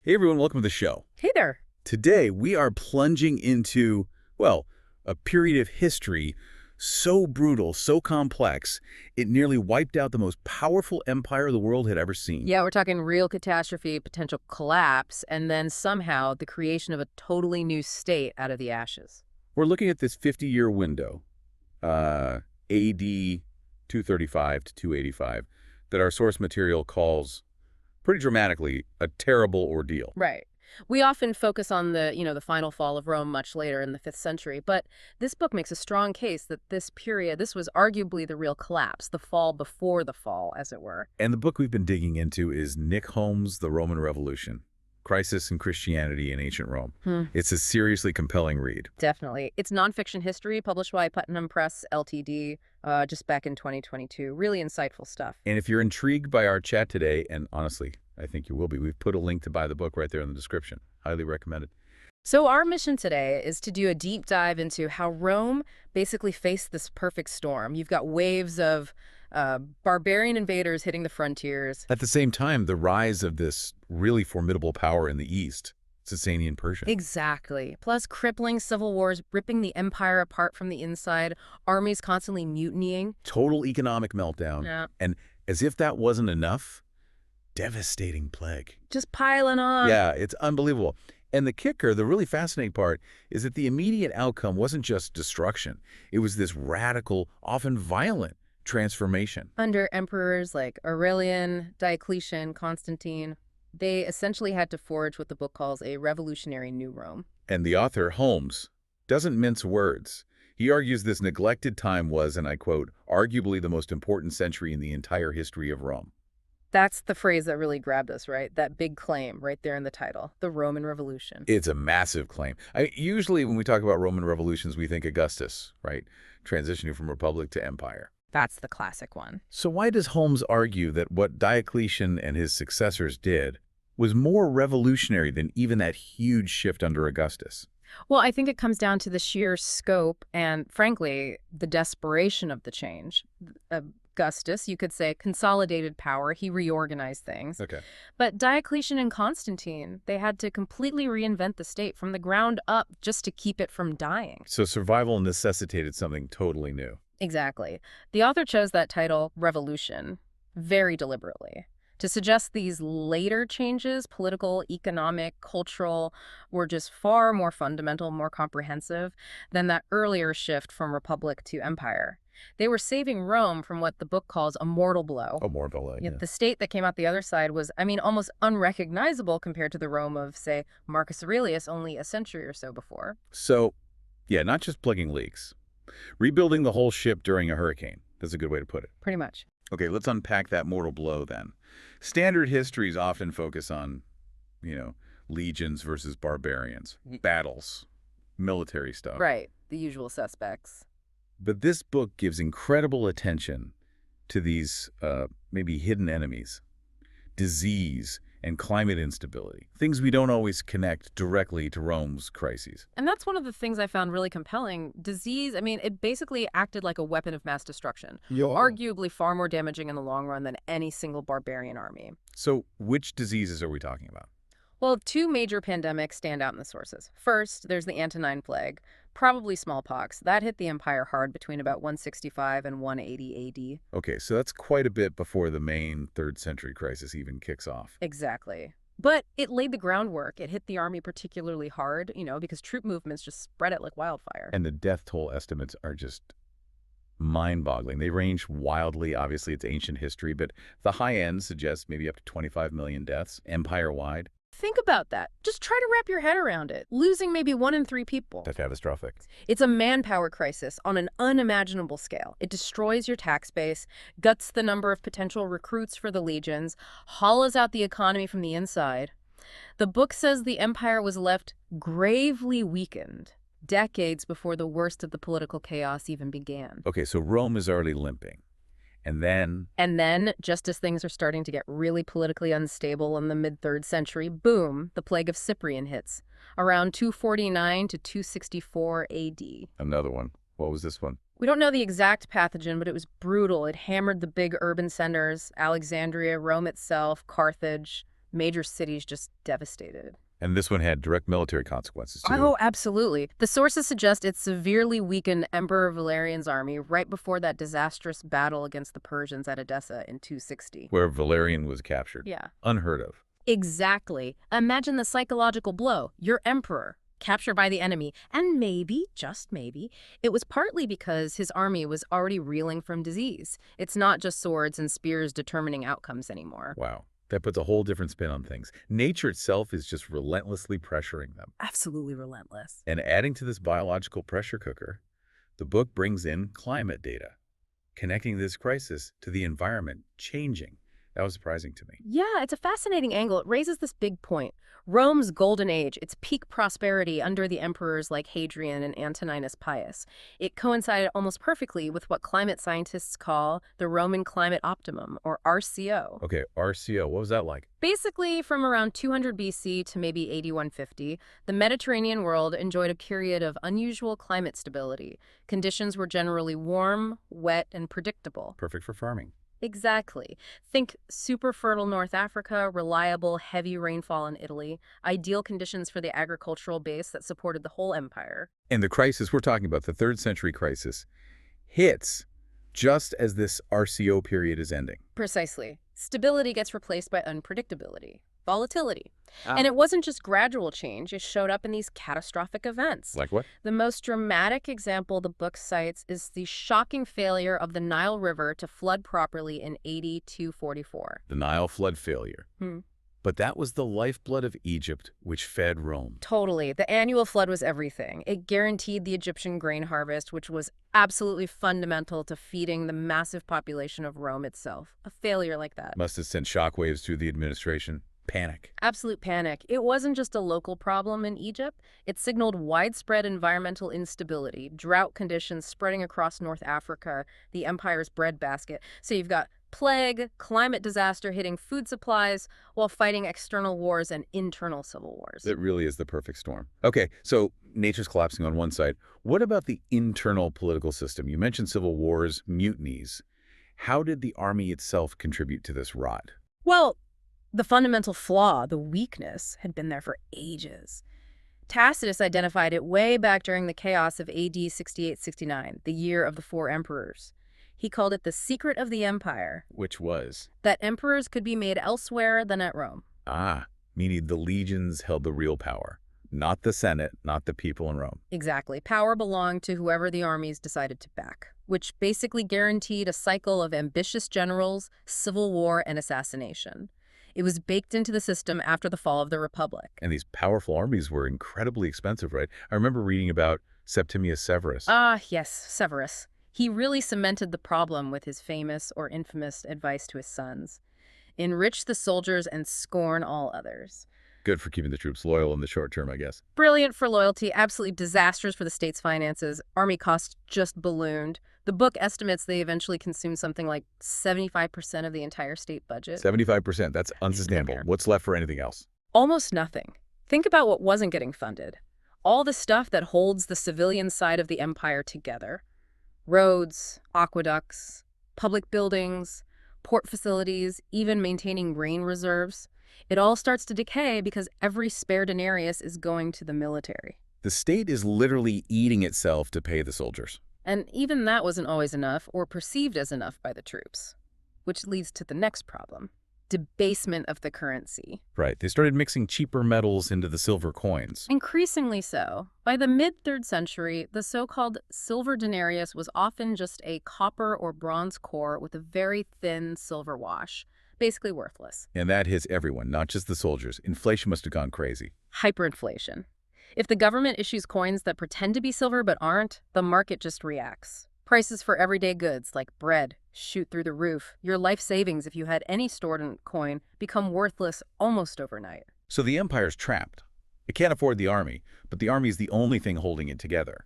Hey everyone, welcome to the show. Hey there. Today we are plunging into, well, a period of history so brutal, so complex, it nearly wiped out the most powerful empire the world had ever seen. Yeah, we're talking real catastrophe, potential collapse, and then somehow the creation of a totally new state out of the ashes. We're looking at this 50-year window, AD 235 to 285, that our source material calls, pretty dramatically, a terrible ordeal. Right. We often focus on the final fall of Rome much later in the 5th century, but this book makes a strong case that this period, this was arguably the real collapse, the fall before the fall, as it were. And the book we've been digging into is Nick Holmes' The Roman Revolution, Crisis in Christianity in Ancient Rome. It's a seriously compelling read. Definitely. It's nonfiction history published by Putnam Press, Ltd., just back in 2022. Really insightful stuff. And if you're intrigued by our chat today, and honestly, I think you will be, we've put a link to buy the book right there in the description. Highly recommended. So our mission today is to do a deep dive into how Rome basically faced this perfect storm. You've got waves of barbarian invaders hitting the frontiers. At the same time, the rise of this really formidable power in the East, Sasanian Persia. Exactly. Plus crippling civil wars ripping the empire apart from the inside, armies constantly mutinying. Total economic meltdown. Yeah. And as if that wasn't enough, devastating plague. Just piling on. Yeah, it's unbelievable. And the kicker, the really fascinating part, is that the immediate outcome wasn't just destruction. It was this radical, often violent transformation. Under emperors like Aurelian, Diocletian, Constantine, they essentially had to forge what the book calls a revolutionary new Rome. And the author, Holmes, doesn't mince words. He argues this neglected time was, and I quote, arguably the most important century in the entire history of Rome. That's the phrase that really grabbed us, right? That big claim right there in the title, the Roman Revolution. It's a massive claim. Usually when we talk about Roman revolutions, we think Augustus, right? Transitioning from republic to empire. That's the classic one. So why does Holmes argue that what Diocletian and his successors did was more revolutionary than even that huge shift under Augustus? Well, I think it comes down to the sheer scope and, frankly, the desperation of the change. Augustus, you could say, consolidated power. He reorganized things. Okay. But Diocletian and Constantine, they had to completely reinvent the state from the ground up just to keep it from dying. So survival necessitated something totally new. Exactly. The author chose that title, Revolution, very deliberately, to suggest these later changes, political, economic, cultural, were just far more fundamental, more comprehensive than that earlier shift from republic to empire. They were saving Rome from what the book calls a mortal blow. A mortal blow, yeah. Yet the state that came out the other side was, almost unrecognizable compared to the Rome of, say, Marcus Aurelius only a century or so before. So, yeah, not just plugging leaks. Rebuilding the whole ship during a hurricane. That's a good way to put it. Pretty much. Okay, let's unpack that mortal blow then. Standard histories often focus on, legions versus barbarians, battles, military stuff. Right, the usual suspects. But this book gives incredible attention to these maybe hidden enemies, disease and climate instability, things we don't always connect directly to Rome's crises. And that's one of the things I found really compelling. Disease, it basically acted like a weapon of mass destruction, arguably far more damaging in the long run than any single barbarian army. So which diseases are we talking about? Well, two major pandemics stand out in the sources. First, there's the Antonine Plague, probably smallpox. That hit the empire hard between about 165 and 180 AD. Okay, so that's quite a bit before the main 3rd century crisis even kicks off. Exactly. But it laid the groundwork. It hit the army particularly hard, because troop movements just spread it like wildfire. And the death toll estimates are just mind-boggling. They range wildly. Obviously, it's ancient history, but the high end suggests maybe up to 25 million deaths empire-wide. Think about that. Just try to wrap your head around it. Losing maybe 1 in 3 people. That's catastrophic. It's a manpower crisis on an unimaginable scale. It destroys your tax base, guts the number of potential recruits for the legions, hollows out the economy from the inside. The book says the empire was left gravely weakened, decades before the worst of the political chaos even began. Okay, so Rome is already limping. And then, just as things are starting to get really politically unstable in the mid-3rd century, boom, the plague of Cyprian hits, around 249 to 264 AD. Another one. What was this one? We don't know the exact pathogen, but it was brutal. It hammered the big urban centers, Alexandria, Rome itself, Carthage, Major cities just devastated. And this one had direct military consequences, too. Oh, absolutely. The sources suggest it severely weakened Emperor Valerian's army right before that disastrous battle against the Persians at Edessa in 260. Where Valerian was captured. Yeah. Unheard of. Exactly. Imagine the psychological blow. Your emperor, captured by the enemy. And maybe, just maybe, it was partly because his army was already reeling from disease. It's not just swords and spears determining outcomes anymore. Wow. That puts a whole different spin on things. Nature itself is just relentlessly pressuring them. Absolutely relentless. And adding to this biological pressure cooker, the book brings in climate data, connecting this crisis to the environment changing. That was surprising to me. Yeah, it's a fascinating angle. It raises this big point. Rome's golden age, its peak prosperity under the emperors like Hadrian and Antoninus Pius. It coincided almost perfectly with what climate scientists call the Roman climate optimum, or RCO. Okay, RCO, what was that like? Basically, from around 200 BC to maybe 8150, the Mediterranean world enjoyed a period of unusual climate stability. Conditions were generally warm, wet, and predictable. Perfect for farming. Exactly. Think super fertile North Africa, reliable, heavy rainfall in Italy, ideal conditions for the agricultural base that supported the whole empire. And the crisis we're talking about, the 3rd century crisis, hits just as this RCO period is ending. Precisely. Stability gets replaced by unpredictability, volatility. And it wasn't just gradual change, it showed up in these catastrophic events. Like what? The most dramatic example the book cites is the shocking failure of the Nile River to flood properly in AD 244. The Nile flood failure. But that was the lifeblood of Egypt, which fed Rome. Totally. The annual flood was everything. It guaranteed the Egyptian grain harvest, which was absolutely fundamental to feeding the massive population of Rome itself. A failure like that Must have sent shockwaves through the administration. Panic. Absolute panic. It wasn't just a local problem in Egypt. It signaled widespread environmental instability, drought conditions spreading across North Africa, the empire's breadbasket. So you've got plague, climate disaster hitting food supplies while fighting external wars and internal civil wars. It really is the perfect storm. Okay, so nature's collapsing on one side. What about the internal political system? You mentioned civil wars, mutinies. How did the army itself contribute to this rot? Well, the fundamental flaw, the weakness, had been there for ages. Tacitus identified it way back during the chaos of AD 68-69, the year of the 4 emperors. He called it the secret of the empire. Which was? That emperors could be made elsewhere than at Rome. Ah, meaning the legions held the real power. Not the Senate, not the people in Rome. Exactly. Power belonged to whoever the armies decided to back, which basically guaranteed a cycle of ambitious generals, civil war, and assassination. It was baked into the system after the fall of the Republic. And these powerful armies were incredibly expensive, right? I remember reading about Septimius Severus. Ah, yes, Severus. He really cemented the problem with his famous or infamous advice to his sons. Enrich the soldiers and scorn all others. Good for keeping the troops loyal in the short term, I guess. Brilliant for loyalty, absolutely disastrous for the state's finances. Army costs just ballooned. The book estimates they eventually consumed something like 75% of the entire state budget. 75%, that's unsustainable. What's left for anything else? Almost nothing. Think about what wasn't getting funded. All the stuff that holds the civilian side of the empire together. Roads, aqueducts, public buildings, port facilities, even maintaining grain reserves. It all starts to decay because every spare denarius is going to the military. The state is literally eating itself to pay the soldiers. And even that wasn't always enough or perceived as enough by the troops, which leads to the next problem. Debasement of the currency. Right. They started mixing cheaper metals into the silver coins. Increasingly so. By the mid-3rd century, the so-called silver denarius was often just a copper or bronze core with a very thin silver wash. Basically worthless. And that hits everyone, not just the soldiers. Inflation must have gone crazy. Hyperinflation. If the government issues coins that pretend to be silver but aren't, the market just reacts. Prices for everyday goods like bread shoot through the roof. Your life savings, if you had any stored in coin, become worthless almost overnight. So the empire's trapped. It can't afford the army, but the army is the only thing holding it together.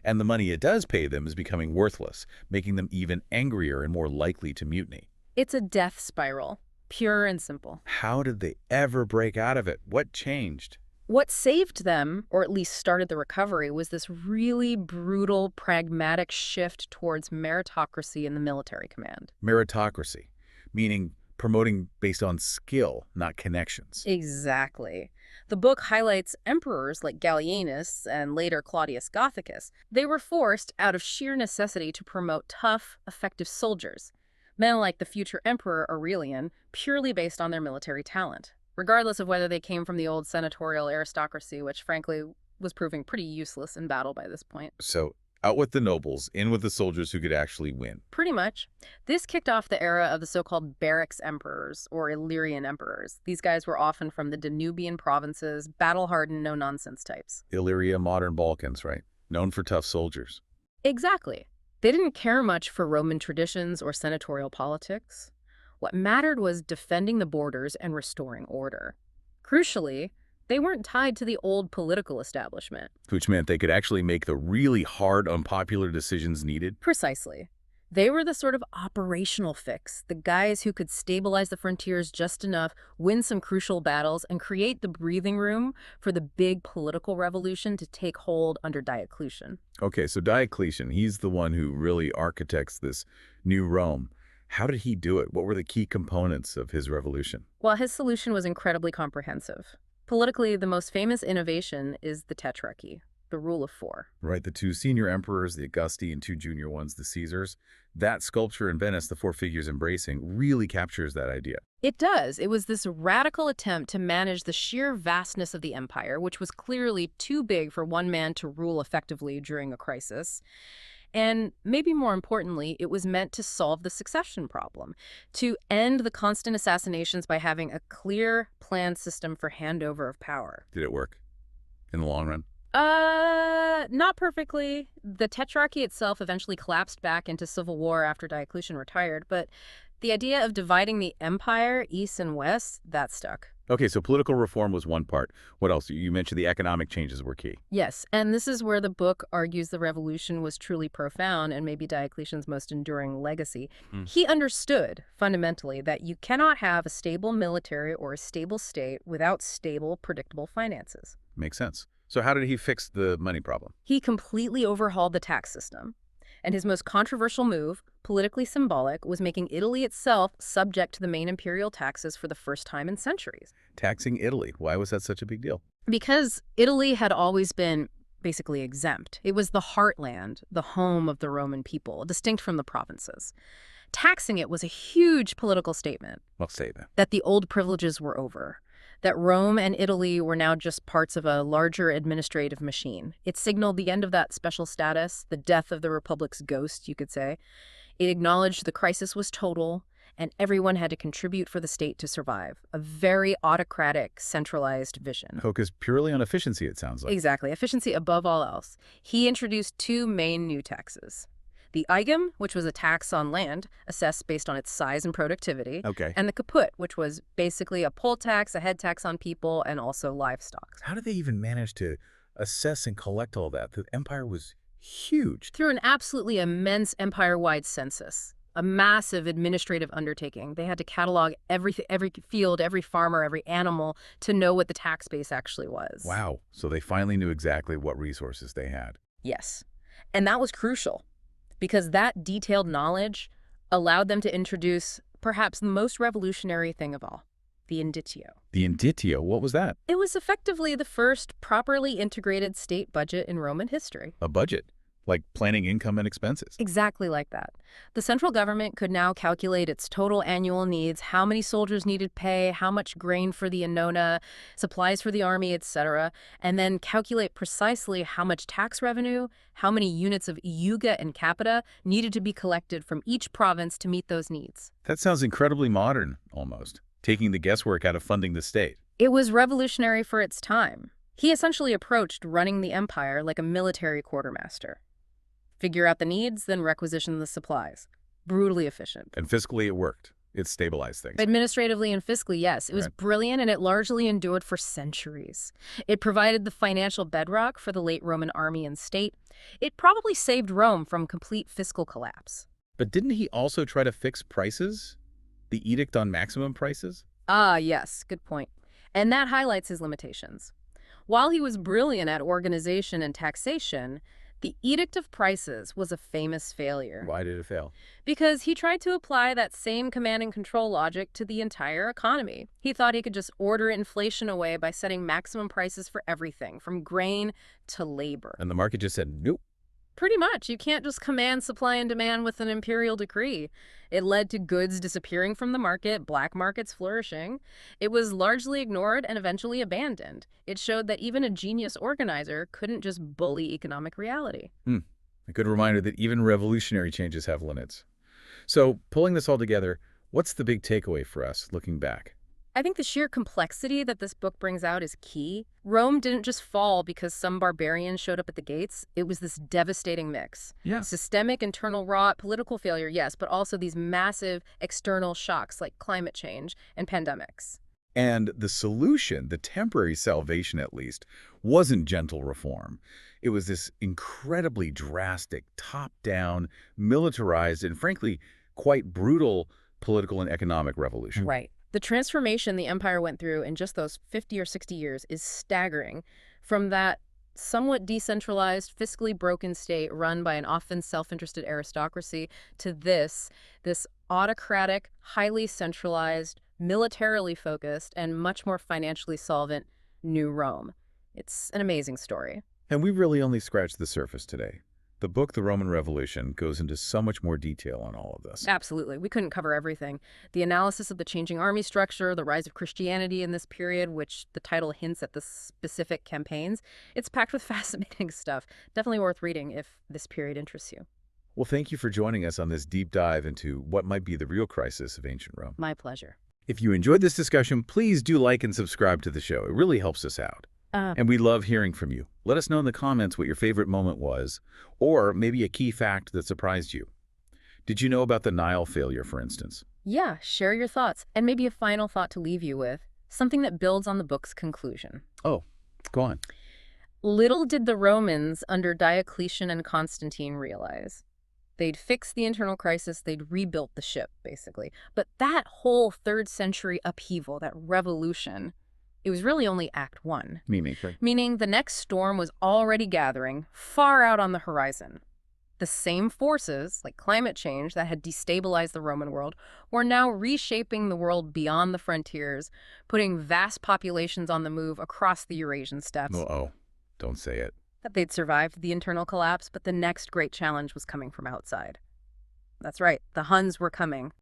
And the money it does pay them is becoming worthless, making them even angrier and more likely to mutiny. It's a death spiral, pure and simple. How did they ever break out of it? What changed? What saved them, or at least started the recovery, was this really brutal, pragmatic shift towards meritocracy in the military command. Meritocracy, meaning promoting based on skill, not connections. Exactly. The book highlights emperors like Gallienus and later Claudius Gothicus. They were forced out of sheer necessity to promote tough, effective soldiers, men like the future emperor Aurelian, purely based on their military talent, regardless of whether they came from the old senatorial aristocracy, which frankly was proving pretty useless in battle by this point. So out with the nobles, in with the soldiers who could actually win. Pretty much. This kicked off the era of the so-called barracks emperors, or Illyrian emperors. These guys were often from the Danubian provinces, battle-hardened, no-nonsense types. Illyria, modern Balkans, right? Known for tough soldiers. Exactly. They didn't care much for Roman traditions or senatorial politics. What mattered was defending the borders and restoring order. Crucially, they weren't tied to the old political establishment. Which meant they could actually make the really hard, unpopular decisions needed. Precisely. They were the sort of operational fix, the guys who could stabilize the frontiers just enough, win some crucial battles, and create the breathing room for the big political revolution to take hold under Diocletian. Okay, so Diocletian, he's the one who really architects this new Rome. How did he do it? What were the key components of his revolution? Well, his solution was incredibly comprehensive. Politically, the most famous innovation is the tetrarchy, the rule of four. Right, the two senior emperors, the Augusti, and two junior ones, the Caesars. That sculpture in Venice, the four figures embracing, really captures that idea. It does. It was this radical attempt to manage the sheer vastness of the empire, which was clearly too big for one man to rule effectively during a crisis. And maybe more importantly, it was meant to solve the succession problem, to end the constant assassinations by having a clear, planned system for handover of power. Did it work in the long run? Not perfectly. The tetrarchy itself eventually collapsed back into civil war after Diocletian retired, but the idea of dividing the empire, east and west, that stuck. Okay, so political reform was one part. What else? You mentioned the economic changes were key. Yes, and this is where the book argues the revolution was truly profound and maybe Diocletian's most enduring legacy. He understood, fundamentally, that you cannot have a stable military or a stable state without stable, predictable finances. Makes sense. So how did he fix the money problem? He completely overhauled the tax system. And his most controversial move, politically symbolic, was making Italy itself subject to the main imperial taxes for the first time in centuries. Taxing Italy. Why was that such a big deal? Because Italy had always been basically exempt. It was the heartland, the home of the Roman people, distinct from the provinces. Taxing it was a huge political statement. Well, say that. That the old privileges were over. That Rome and Italy were now just parts of a larger administrative machine. It signaled the end of that special status, the death of the Republic's ghost, you could say. It acknowledged the crisis was total, and everyone had to contribute for the state to survive. A very autocratic, centralized vision. Focused purely on efficiency, it sounds like. Exactly. Efficiency above all else. He introduced two main new taxes. The aegum, which was a tax on land, assessed based on its size and productivity. Okay. And the caput, which was basically a poll tax, a head tax on people, and also livestock. How did they even manage to assess and collect all that? The empire was huge. Through an absolutely immense empire-wide census, a massive administrative undertaking. They had to catalog every field, every farmer, every animal to know what the tax base actually was. Wow. So they finally knew exactly what resources they had. Yes. And that was crucial, because that detailed knowledge allowed them to introduce perhaps the most revolutionary thing of all, the inditio. The inditio? What was that? It was effectively the first properly integrated state budget in Roman history. A budget, like planning income and expenses. Exactly like that. The central government could now calculate its total annual needs, how many soldiers needed pay, how much grain for the annona, supplies for the army, etc., and then calculate precisely how much tax revenue, how many units of iuga and capita needed to be collected from each province to meet those needs. That sounds incredibly modern, almost, taking the guesswork out of funding the state. It was revolutionary for its time. He essentially approached running the empire like a military quartermaster. Figure out the needs, then requisition the supplies. Brutally efficient. And fiscally, it worked. It stabilized things. Administratively and fiscally, yes. It was brilliant, and it largely endured for centuries. It provided the financial bedrock for the late Roman army and state. It probably saved Rome from complete fiscal collapse. But didn't he also try to fix prices? The edict on maximum prices? Ah, yes. Good point. And that highlights his limitations. While he was brilliant at organization and taxation, The Edict of Prices was a famous failure Why did it fail? because he tried to apply that same command and control logic to the entire economy. He thought he could just order inflation away by setting maximum prices for everything, from grain to labor. And the market just said, nope. Pretty much. You can't just command supply and demand with an imperial decree. It led to goods disappearing from the market, black markets flourishing. It was largely ignored and eventually abandoned. It showed that even a genius organizer couldn't just bully economic reality. A good reminder that even revolutionary changes have limits. So, pulling this all together, what's the big takeaway for us looking back? I think the sheer complexity that this book brings out is key. Rome didn't just fall because some barbarian showed up at the gates. It was this devastating mix. Yeah. Systemic internal rot, political failure, yes, but also these massive external shocks like climate change and pandemics. And the solution, the temporary salvation at least, wasn't gentle reform. It was this incredibly drastic, top-down, militarized, and frankly, quite brutal political and economic revolution. Right. The transformation the empire went through in just those 50 or 60 years is staggering. From that somewhat decentralized, fiscally broken state run by an often self-interested aristocracy to this autocratic, highly centralized, militarily focused, and much more financially solvent new Rome. It's an amazing story. And we really only scratched the surface today. The book, The Roman Revolution, goes into so much more detail on all of this. Absolutely. We couldn't cover everything. The analysis of the changing army structure, the rise of Christianity in this period, which the title hints at the specific campaigns, it's packed with fascinating stuff. Definitely worth reading if this period interests you. Well, thank you for joining us on this deep dive into what might be the real crisis of ancient Rome. My pleasure. If you enjoyed this discussion, please do like and subscribe to the show. It really helps us out. And we love hearing from you. Let us know in the comments what your favorite moment was, or maybe a key fact that surprised you. Did you know about the Nile failure, for instance? Yeah, share your thoughts. And maybe a final thought to leave you with, something that builds on the book's conclusion. Oh, go on. Little did the Romans under Diocletian and Constantine realize. They'd fixed the internal crisis, they'd rebuilt the ship, basically. But that whole 3rd century upheaval, that revolution, it was really only Act 1. Meaning the next storm was already gathering, far out on the horizon. The same forces, like climate change, that had destabilized the Roman world, were now reshaping the world beyond the frontiers, putting vast populations on the move across the Eurasian steppes. Uh-oh, don't say it. That they'd survived the internal collapse, but the next great challenge was coming from outside. That's right, the Huns were coming.